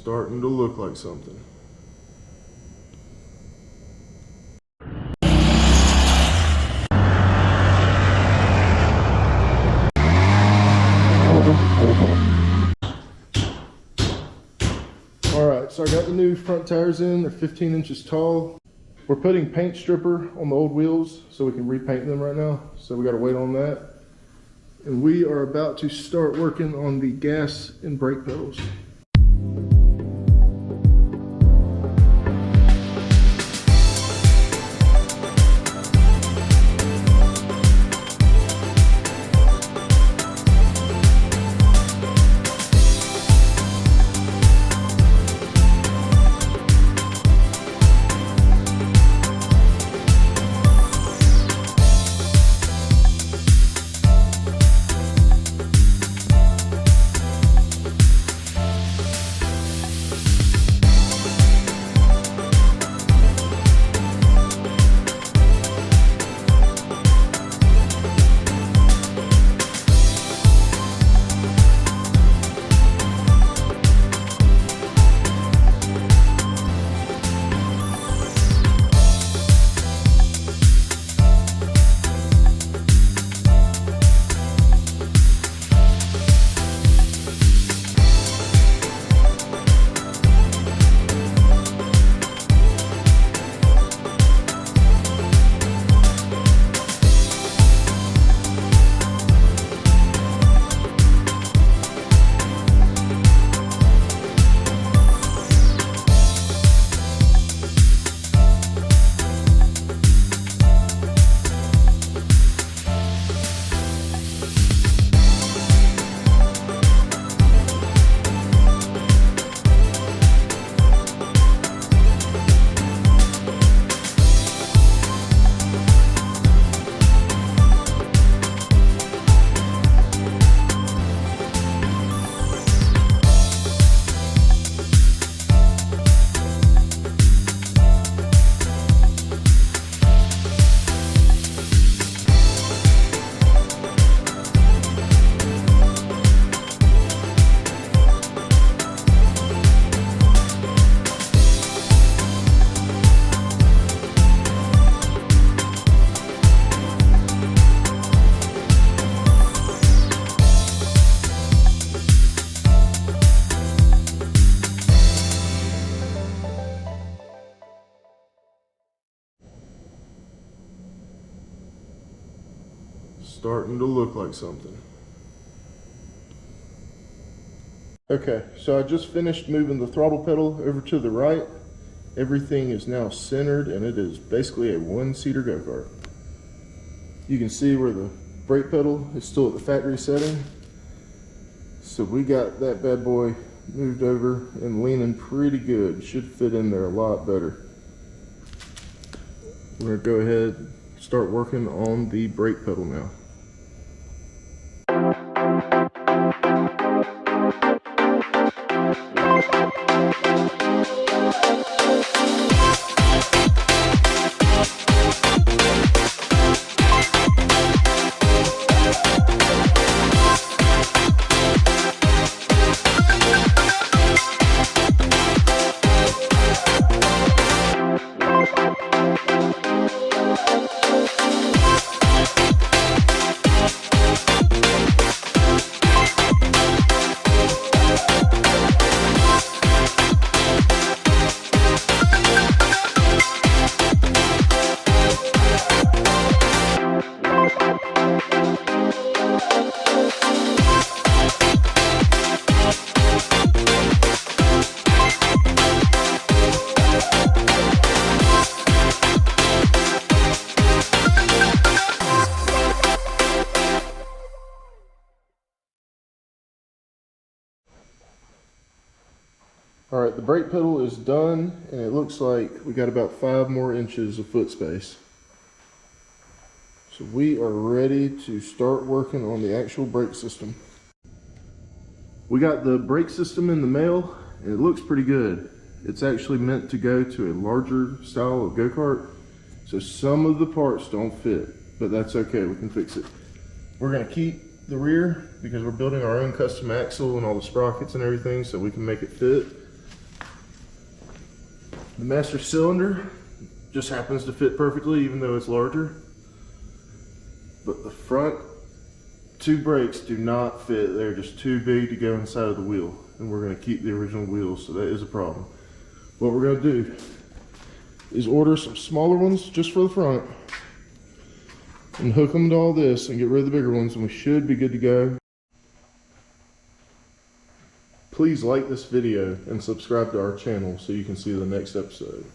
Starting to look like something. Alright, so I got the new front tires in. They're 15 inches tall. We're putting paint stripper on the old wheels so we can repaint them right now. So we got to wait on that. And we are about to start working on the gas and brake pedals. Starting to look like something. Okay, so I just finished moving the throttle pedal over to the right. Everything is now centered and it is basically a one-seater go-kart. You can see where the brake pedal is still at the factory setting. So we got that bad boy moved over and leaning pretty good. Should fit in there a lot better. We're gonna go ahead and start working on the brake pedal now. All right, the brake pedal is done, and it looks like we got about 5 more inches of foot space. So we are ready to start working on the actual brake system. We got the brake system in the mail, and it looks pretty good. It's actually meant to go to a larger style of go-kart, so some of the parts don't fit, but that's okay, we can fix it. We're gonna keep the rear because we're building our own custom axle and all the sprockets and everything, so we can make it fit. The master cylinder just happens to fit perfectly, even though it's larger. But the front two brakes do not fit. They're just too big to go inside of the wheel. And we're going to keep the original wheels, so that is a problem. What we're going to do is order some smaller ones just for the front and hook them to all this and get rid of the bigger ones, and we should be good to go. Please like this video and subscribe to our channel so you can see the next episode.